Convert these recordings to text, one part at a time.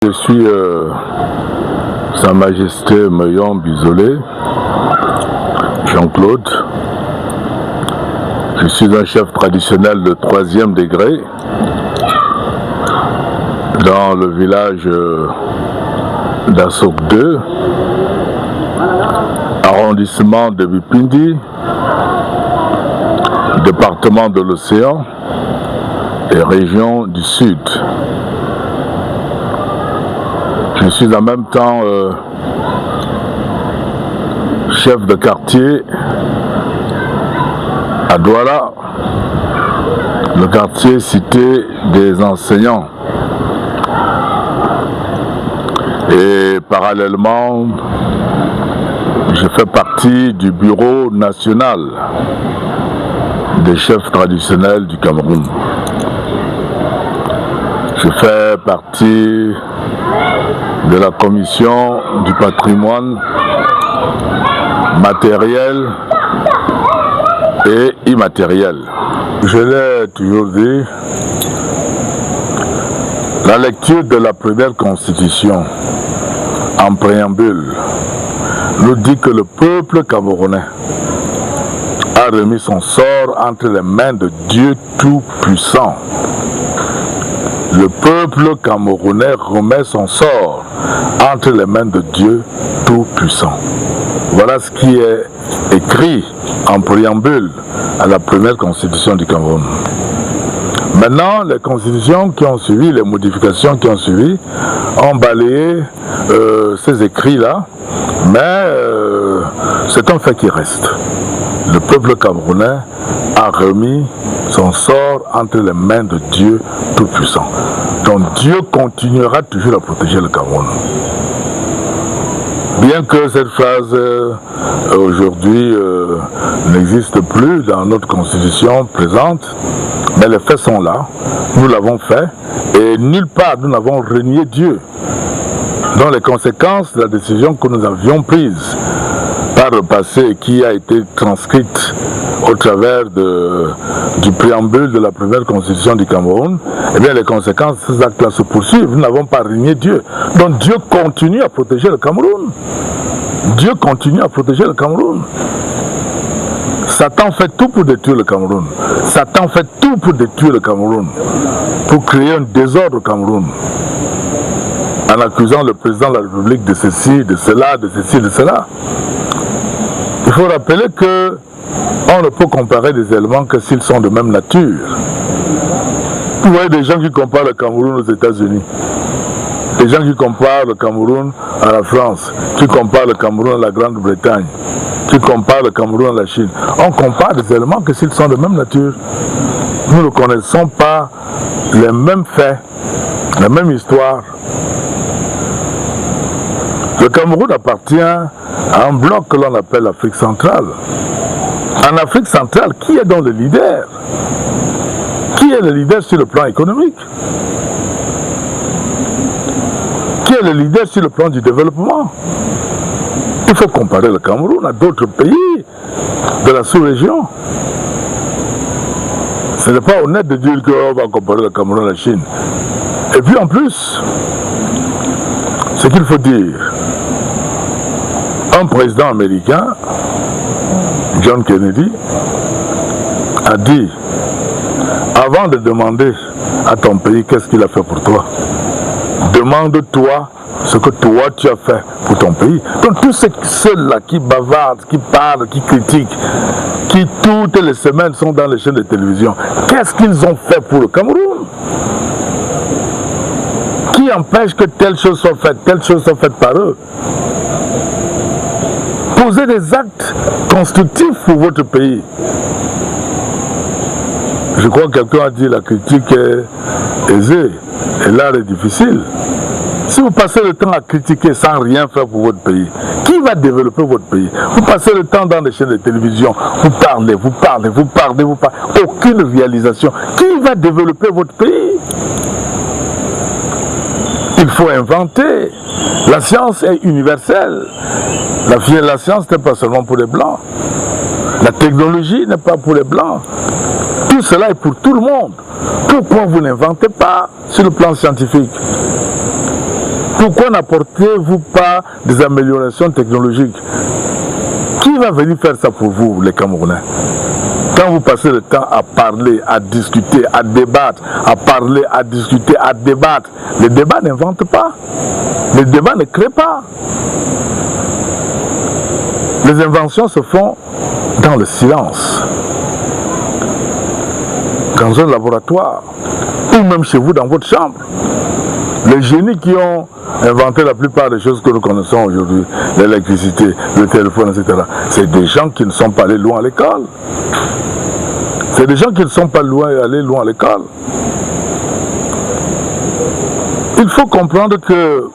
Je suis Sa Majesté Meillon Bisolé, Jean-Claude. Je suis un chef traditionnel de 3e degré dans le village d'Assok 2, arrondissement de Bipindi, département de l'Océan et région du Sud. Je suis en même temps chef de quartier à Douala, le quartier cité des enseignants. Et parallèlement, je fais partie du bureau national des chefs traditionnels du Cameroun. Je fais partie de la commission du patrimoine matériel et immatériel. Je l'ai toujours dit, la lecture de la première constitution en préambule nous dit que le peuple camerounais a remis son sort entre les mains de Dieu Tout-Puissant. Le peuple camerounais remet son sort entre les mains de Dieu Tout-Puissant. Voilà ce qui est écrit en préambule à la première constitution du Cameroun. Maintenant, les constitutions qui ont suivi, les modifications qui ont suivi, ont balayé ces écrits-là, mais c'est un fait qui reste. Le peuple camerounais a remis son sort entre les mains de Dieu Tout-Puissant. Donc Dieu continuera toujours à protéger le Cameroun. Bien que cette phrase aujourd'hui n'existe plus dans notre constitution présente, mais les faits sont là, nous l'avons fait, et nulle part nous n'avons renié Dieu. Donc les conséquences de la décision que nous avions prise par le passé et qui a été transcrite au travers du préambule de la première constitution du Cameroun, eh bien les conséquences de ces actes-là se poursuivent. Nous n'avons pas renié Dieu. Donc Dieu continue à protéger le Cameroun. Dieu continue à protéger le Cameroun. Satan fait tout pour détruire le Cameroun. Satan fait tout pour détruire le Cameroun, pour créer un désordre au Cameroun, en accusant le président de la République de ceci, de cela, de ceci, de cela. Il faut rappeler que on ne peut comparer des éléments que s'ils sont de même nature. Vous voyez des gens qui comparent le Cameroun aux États-Unis, des gens qui comparent le Cameroun à la France, qui comparent le Cameroun à la Grande-Bretagne, qui comparent le Cameroun à la Chine. On compare des éléments que s'ils sont de même nature. Nous ne connaissons pas les mêmes faits, la même histoire. Le Cameroun appartient à un bloc que l'on appelle l'Afrique centrale. En Afrique centrale, qui est donc le leader? Qui est le leader sur le plan économique? Qui est le leader sur le plan du développement? Il faut comparer le Cameroun à d'autres pays de la sous-région. Ce n'est pas honnête de dire qu'on va comparer le Cameroun à la Chine. Et puis en plus, ce qu'il faut dire, un président américain, John Kennedy, a dit, avant de demander à ton pays qu'est-ce qu'il a fait pour toi, demande-toi ce que toi tu as fait pour ton pays. Donc tous ceux-là qui bavardent, qui parlent, qui critiquent, qui toutes les semaines sont dans les chaînes de télévision, qu'est-ce qu'ils ont fait pour le Cameroun? Qui empêche que telle chose soit faite par eux? Posez des actes constructifs pour votre pays. Je crois que quelqu'un a dit la critique est aisée et l'art est difficile. Si vous passez le temps à critiquer sans rien faire pour votre pays, qui va développer votre pays? Vous passez le temps dans les chaînes de télévision, vous parlez, aucune réalisation. Qui va développer votre pays? Il faut inventer. La science est universelle. La science n'est pas seulement pour les Blancs. La technologie n'est pas pour les Blancs. Tout cela est pour tout le monde. Pourquoi vous n'inventez pas sur le plan scientifique? Pourquoi n'apportez-vous pas des améliorations technologiques? Qui va venir faire ça pour vous, les Camerounais? Quand vous passez le temps à parler, à discuter, à débattre, à parler, à discuter, à débattre, les débats n'inventent pas. Les débats ne créent pas. Les inventions se font dans le silence, dans un laboratoire, ou même chez vous dans votre chambre. Les génies qui ont inventé la plupart des choses que nous connaissons aujourd'hui, l'électricité, le téléphone, etc., c'est des gens qui ne sont pas allés loin à l'école. C'est des gens qui ne sont pas allés loin à l'école. Il faut comprendre que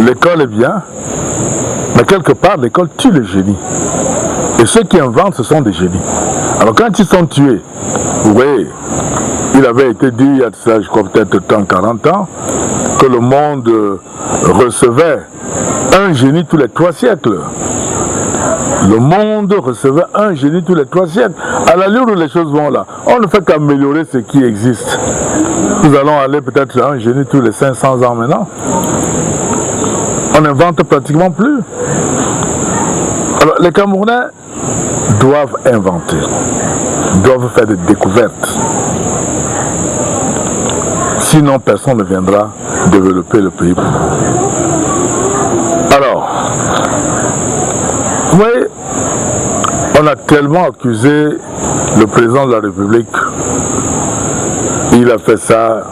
l'école est bien, mais quelque part, l'école tue les génies. Et ceux qui inventent, ce sont des génies. Alors quand ils sont tués, oui, il avait été dit, il y a de ça, je crois peut-être 40 ans, que le monde recevait un génie tous les 3 siècles. Le monde recevait un génie tous les 3 siècles. À l'allure où les choses vont là, on ne fait qu'améliorer ce qui existe. Nous allons aller peut-être à un génie tous les 500 ans maintenant. On n'invente pratiquement plus. Alors les Camerounais doivent inventer, doivent faire des découvertes. Sinon, personne ne viendra développer le pays. Alors, vous voyez, on a tellement accusé le président de la République. Il a fait ça,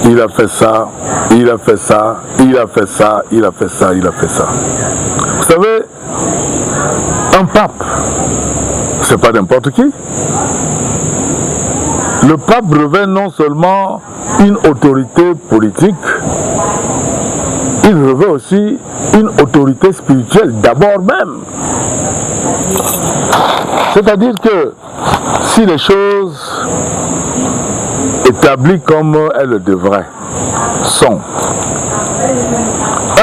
il a fait ça, il a fait ça, il a fait ça, il a fait ça, il a fait ça. Vous savez, un pape, c'est pas n'importe qui. Le pape revêt non seulement une autorité politique, il revêt aussi une autorité spirituelle d'abord même. C'est-à-dire que si les choses établies comme elles le devraient sont,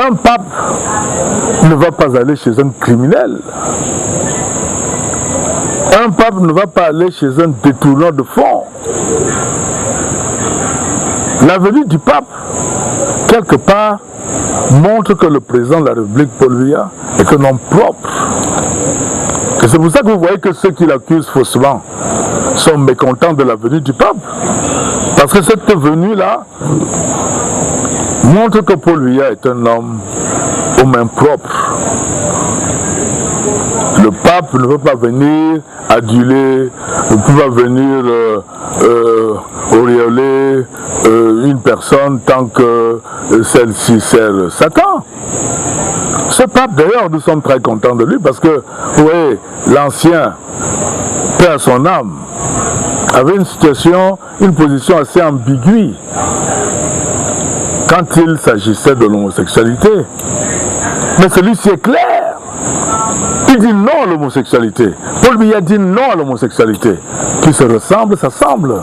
un pape ne va pas aller chez un criminel. Un pape ne va pas aller chez un détourneur de fonds. La venue du pape, quelque part, montre que le président de la République, Paul Biya, est un homme propre. Et c'est pour ça que vous voyez que ceux qui l'accusent faussement sont mécontents de la venue du pape. Parce que cette venue-là montre que Paul Biya est un homme aux mains propres. Le pape ne veut pas venir aduler, ne peut pas venir auréoler une personne tant que celle-ci sert Satan. Ce pape, d'ailleurs, nous sommes très contents de lui parce que, vous voyez, l'ancien, paix à son âme, avait une position assez ambiguë quand il s'agissait de l'homosexualité. Mais celui-ci est clair. Il dit non à l'homosexualité. Paul Biya dit non à l'homosexualité. Qui se ressemble, s'assemble.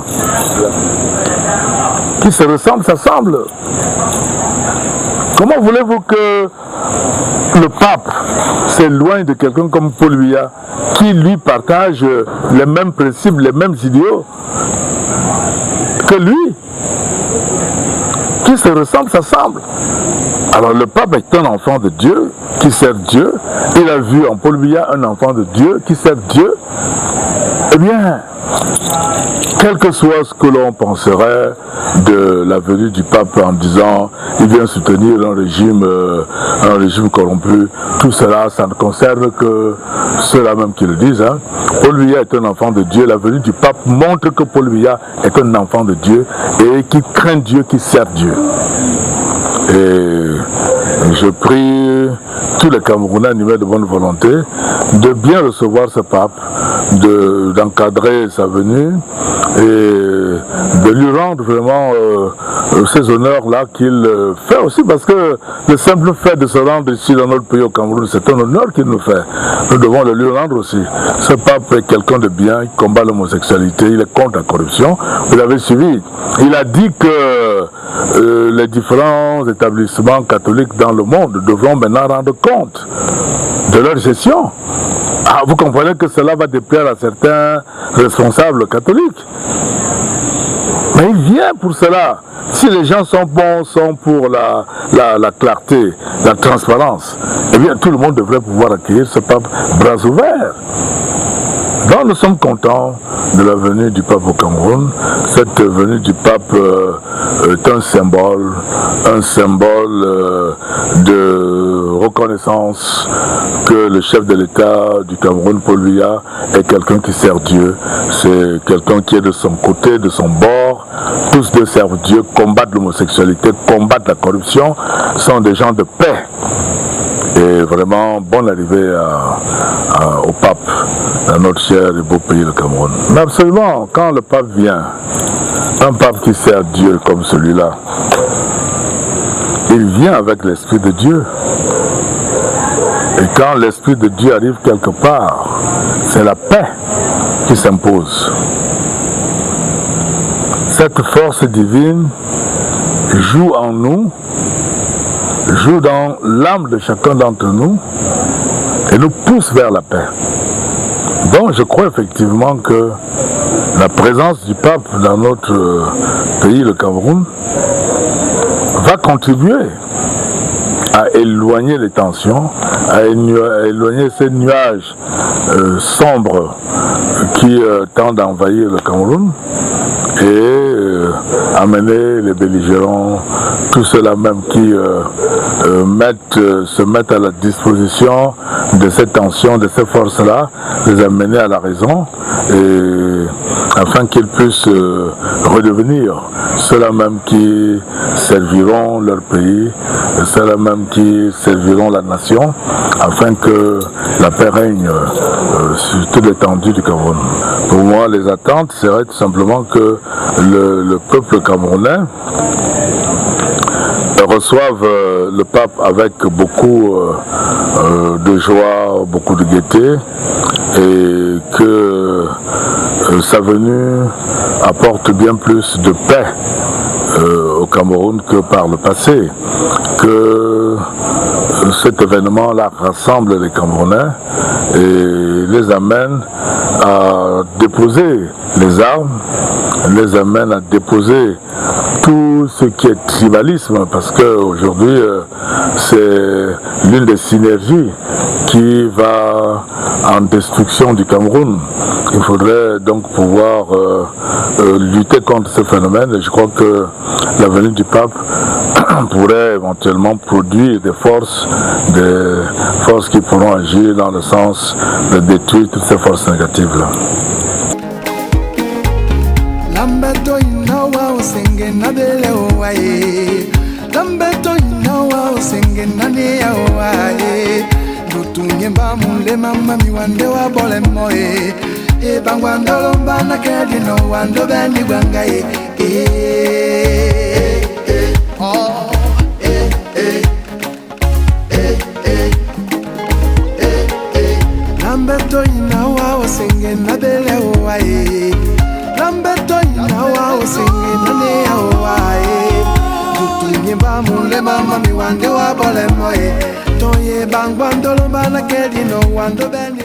Qui se ressemble, s'assemble. Comment voulez-vous que le pape s'éloigne de quelqu'un comme Paul Biya qui lui partage les mêmes principes, les mêmes idéaux que lui? Qui se ressemble, s'assemble. Alors le pape est un enfant de Dieu qui sert Dieu. Il a vu en Paul Biya un enfant de Dieu qui sert Dieu. Eh bien, quel que soit ce que l'on penserait de la venue du pape en disant il vient soutenir un régime corrompu, tout cela, ça ne concerne que ceux-là même qui le disent. Hein. Paul Biya est un enfant de Dieu. La venue du pape montre que Paul Biya est un enfant de Dieu et qui craint Dieu, qui sert Dieu. Et je prie tous les Camerounais animés de bonne volonté de bien recevoir ce pape, d'encadrer sa venue et de lui rendre vraiment ces honneurs-là qu'il fait aussi, parce que le simple fait de se rendre ici dans notre pays au Cameroun, c'est un honneur qu'il nous fait. Nous devons le lui rendre aussi. Ce pape est quelqu'un de bien, il combat l'homosexualité, il est contre la corruption. Vous l'avez suivi. Il a dit que les différents établissements catholiques dans le monde devront maintenant rendre compte de leur gestion. Ah, vous comprenez que cela va déplaire à certains responsables catholiques. Mais il vient pour cela. Si les gens sont bons, sont pour la clarté, la transparence, eh bien tout le monde devrait pouvoir accueillir ce pape bras ouverts. Donc nous sommes contents de la venue du pape au Cameroun. Cette venue du pape est un symbole de reconnaissance que le chef de l'État du Cameroun, Paul Biya, est quelqu'un qui sert Dieu. C'est quelqu'un qui est de son côté, de son bord. Tous deux servent Dieu, combattent l'homosexualité, combattent la corruption, sont des gens de paix. Et vraiment, bonne arrivée au pape dans notre cher et beau pays, le Cameroun. Mais absolument, quand le pape vient, un pape qui sert Dieu comme celui-là, il vient avec l'Esprit de Dieu. Et quand l'Esprit de Dieu arrive quelque part, c'est la paix qui s'impose. Cette force divine joue en nous, joue dans l'âme de chacun d'entre nous et nous pousse vers la paix. Donc je crois effectivement que la présence du pape dans notre pays, le Cameroun, va contribuer à éloigner les tensions, à éloigner ces nuages sombres qui tendent à envahir le Cameroun et amener les belligérants, tous ceux-là même qui se mettent à la disposition de ces tensions, de ces forces-là, les amener à la raison et afin qu'ils puissent redevenir ceux-là même qui serviront leur pays, ceux-là même qui serviront la nation, afin que la paix règne sur toute l'étendue du Cameroun. Pour moi, les attentes seraient tout simplement que le peuple camerounais reçoive le pape avec beaucoup de joie, beaucoup de gaieté, et que sa venue apporte bien plus de paix au Cameroun que par le passé, que cet événement-là rassemble les Camerounais et les amène à déposer les armes, les amène à déposer tout ce qui est tribalisme, parce qu'aujourd'hui c'est l'une des synergies qui va en destruction du Cameroun. Il faudrait donc pouvoir lutter contre ce phénomène, et je crois que la venue du pape pourrait éventuellement produire des forces qui pourront agir dans le sens de détruire toutes ces forces négatives-là. Lambeto inawa usenge na bele owaye, Lambeto inawa usenge na ne owaye, Dutunye mba mule mama miwande wa bole moye, Bangwando lomba na kedi no wando bendi bangaye, oh, Lambeto inawa usenge na bele owaye, Lambeto inawa usingi nane awaye, Dutunye mba mule mama mi wande wa bole moye, Toye bangwando lomba na kedi no wando beni.